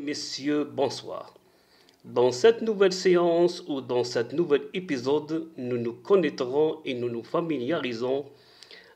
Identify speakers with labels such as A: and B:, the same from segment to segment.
A: messieurs, bonsoir. Dans cette nouvelle séance ou dans cet nouvel épisode, nous nous connecterons et nous nous familiarisons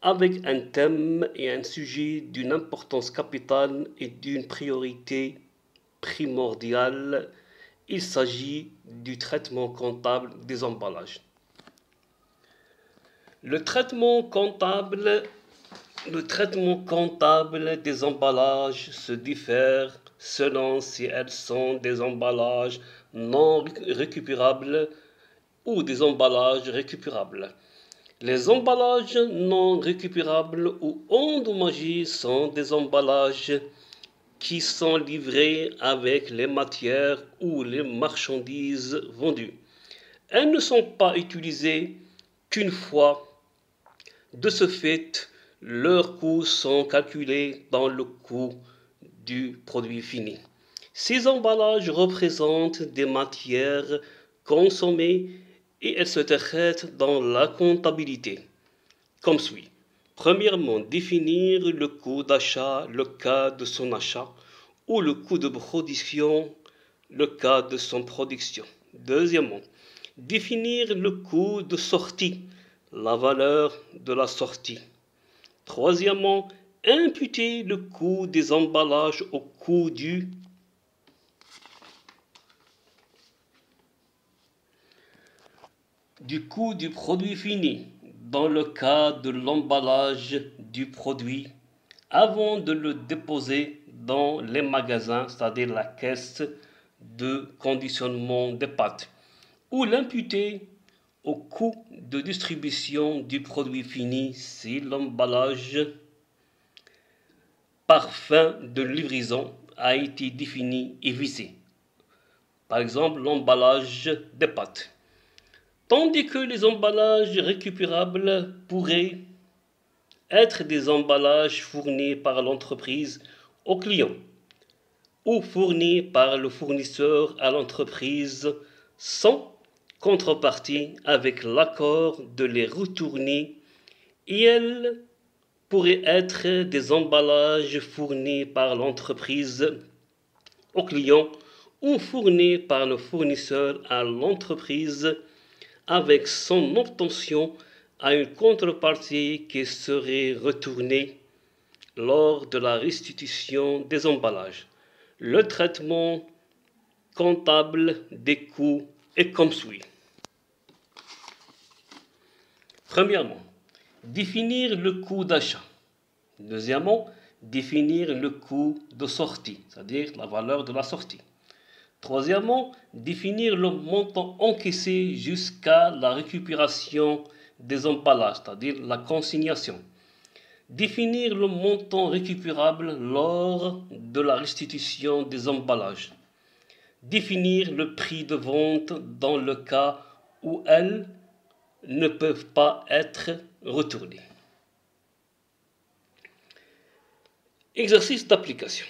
A: avec un thème et un sujet d'une importance capitale et d'une priorité primordiale. Il s'agit du traitement comptable des emballages. Le traitement comptable des emballages se diffère selon si elles sont des emballages non récupérables ou des emballages récupérables. Les emballages non récupérables ou endommagés sont des emballages qui sont livrés avec les matières ou les marchandises vendues. Elles ne sont pas utilisées qu'une fois. De ce fait, leurs coûts sont calculés dans le coût du produit fini. Ces emballages représentent des matières consommées et elles se traitent dans la comptabilité comme suit. Premièrement, définir le coût d'achat, le cas de son achat, ou le coût de production, le cas de son production. Deuxièmement, définir le coût de sortie, la valeur de la sortie. Troisièmement, imputer le coût des emballages au coût du coût du produit fini, dans le cas de l'emballage du produit, avant de le déposer dans les magasins, c'est-à-dire la caisse de conditionnement des pâtes, ou l'imputer au coût de distribution du produit fini si l'emballage par fin de livraison a été défini et visé. Par exemple, l'emballage des pâtes. Tandis que les emballages récupérables pourraient être des emballages fournis par l'entreprise au client ou fournis par le fournisseur à l'entreprise sans contrepartie avec l'accord de les retourner, et elles pourraient être des emballages fournis par l'entreprise au client ou fournis par le fournisseur à l'entreprise avec son obtention à une contrepartie qui serait retournée lors de la restitution des emballages. Le traitement comptable des coûts est comme suit. Premièrement, définir le coût d'achat. Deuxièmement, définir le coût de sortie, c'est-à-dire la valeur de la sortie. Troisièmement, définir le montant encaissé jusqu'à la récupération des emballages, c'est-à-dire la consignation. Définir le montant récupérable lors de la restitution des emballages. Définir le prix de vente dans le cas où elles ne peuvent pas être retournées. Exercice d'application.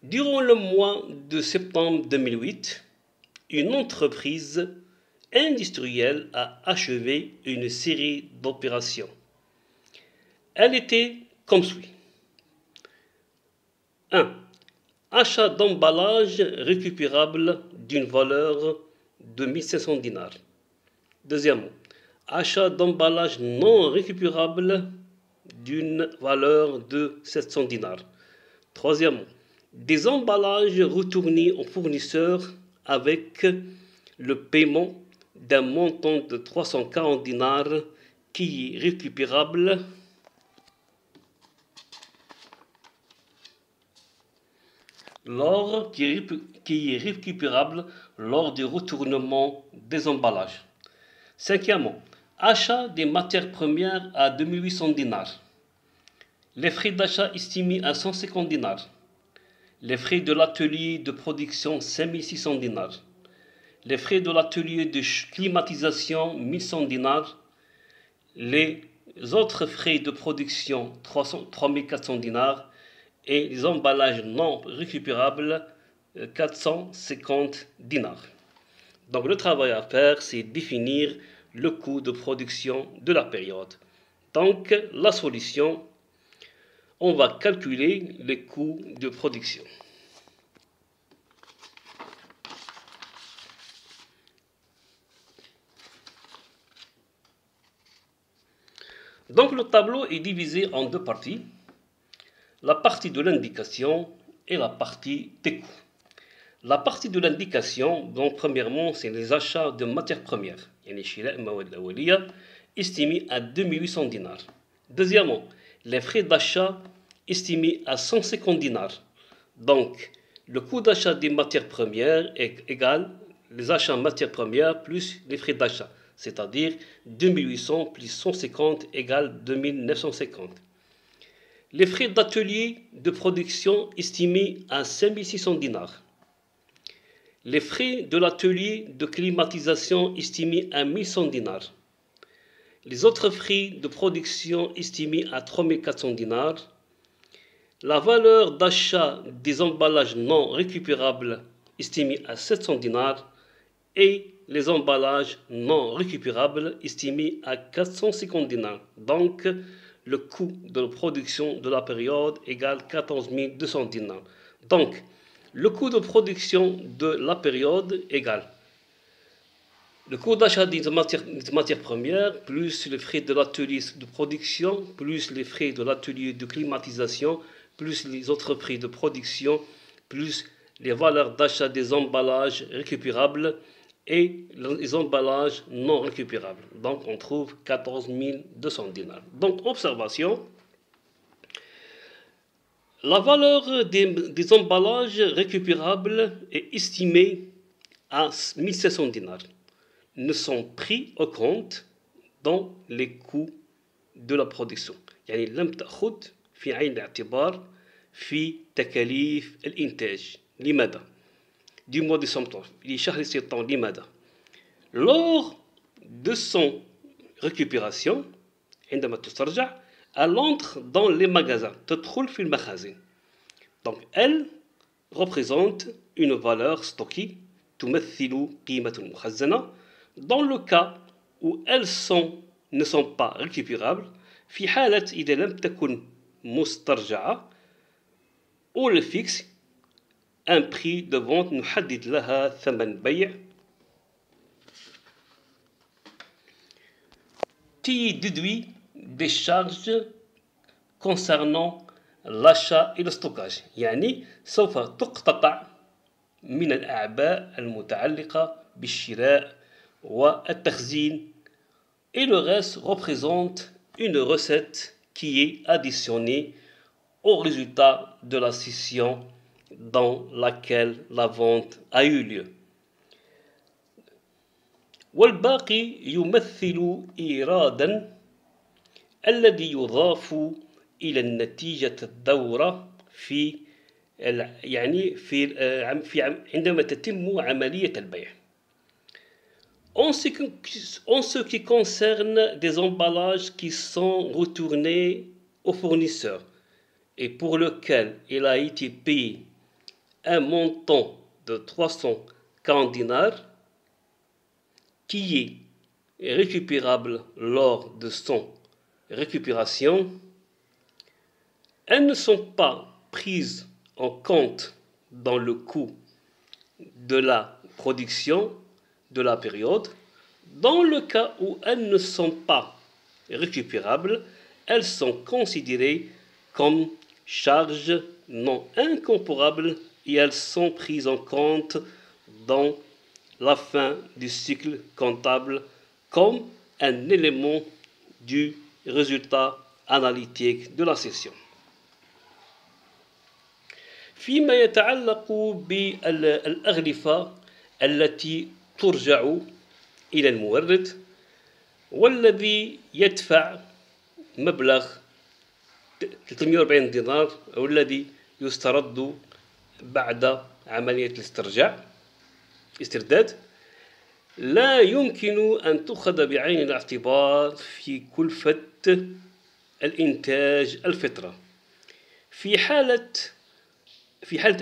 A: Durant le mois de septembre 2008, une entreprise industrielle a achevé une série d'opérations. Elle était comme suit. 1. Achat d'emballage récupérable d'une valeur de 1500 dinars. Deuxièmement, achat d'emballage non récupérable d'une valeur de 700 dinars. Troisièmement, des emballages retournés aux fournisseurs avec le paiement d'un montant de 340 dinars qui est récupérable lors du retournement des emballages. Cinquièmement, achat des matières premières à 2800 dinars. Les frais d'achat estimés à 150 dinars. Les frais de l'atelier de production 5600 dinars. Les frais de l'atelier de climatisation 1100 dinars. Les autres frais de production 3400 dinars. Et les emballages non récupérables 450 dinars. Donc le travail à faire, c'est définir le coût de production de la période. Donc la solution, on va calculer les coûts de production. Donc le tableau est divisé en deux parties, la partie de l'indication et la partie des coûts. La partie de l'indication, donc premièrement, c'est les achats de matières premières, estimés à 2800 dinars. Deuxièmement, les frais d'achat estimés à 150 dinars. Donc, le coût d'achat des matières premières est égal les achats en matières premières plus les frais d'achat, c'est-à-dire 2800 plus 150 égale 2950. Les frais d'atelier de production estimés à 5600 dinars. Les frais de l'atelier de climatisation estimés à 1100 dinars. Les autres frais de production estimés à 3400 dinars. La valeur d'achat des emballages non récupérables estimés à 700 dinars et les emballages non récupérables estimés à 450 dinars. Donc, le coût de production de la période égale 14 200 dinars. Donc, le coût de production de la période égale le coût d'achat des matières premières, plus les frais de l'atelier de production, plus les frais de l'atelier de climatisation, plus les autres prix de production, plus les valeurs d'achat des emballages récupérables et les emballages non récupérables. Donc on trouve 14 200 dinars. Donc observation, la valeur des emballages récupérables est estimée à 1700 dinars. Ne sont pris au compte dans les coûts de la production. يعني لم تأخذ في عين الاعتبار في تكاليف الإنتاج. لماذا؟ Du mois de septembre. لشهر سبتمبر. لماذا؟ Lors de son récupération, عندما تسترجع, elle entre dans les magasins. تدخل في المخازن. Donc elle représente une valeur stockée تمثل قيمة مخزنة. Dans le cas où elles ne sont pas récupérables, في حالة إذا لم تكن مسترجعة, on le fixe un prix de vente نحدد لها ثمن بيع qui déduit des charges concernant l'achat et le stockage. يعني سوف تقتطع من الأعباء المتعلقة بالشراء والتخزين et le reste représente une recette qui est additionnée au résultat de la session dans laquelle la vente a eu lieu. والباقي يمثل إيرادا الذي يضاف إلى النتيجة الدورة عندما تتم عملية البيع. En ce qui concerne des emballages qui sont retournés au fournisseur et pour lequel il a été payé un montant de 340 dinars qui est récupérable lors de son récupération, elles ne sont pas prises en compte dans le coût de la production de la période. Dans le cas où elles ne sont pas récupérables, elles sont considérées comme charges non incorporables et elles sont prises en compte dans la fin du cycle comptable comme un élément du résultat analytique de la session. فيما يتعلق بالأغلفة التي ترجع إلى المورد والذي يدفع مبلغ 340 دينار والذي يسترد بعد عملية الاسترداد لا يمكن أن تؤخذ بعين الاعتبار في كلفة الإنتاج الفترة في حالة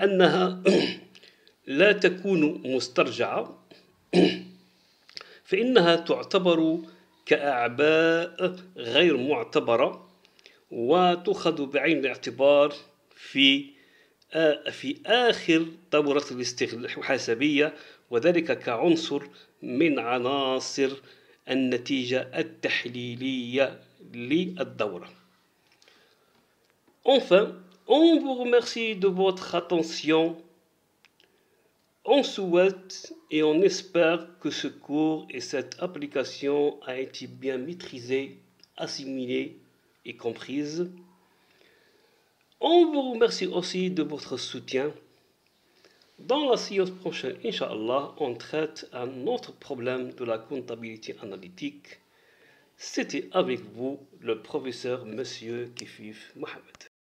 A: أنها لا تكون مسترجعة فإنها تعتبر كأعباء غير معتبرة وتؤخذ بعين الاعتبار في آخر دورة المحاسبية وذلك كعنصر من عناصر النتيجة التحليلية للدورة. Enfin, on vous remercie de votre attention. On souhaite et on espère que ce cours et cette application a été bien maîtrisée, assimilée et comprise. On vous remercie aussi de votre soutien. Dans la séance prochaine, Inch'Allah, on traite un autre problème de la comptabilité analytique. C'était avec vous le professeur Monsieur Kifif Mohamed.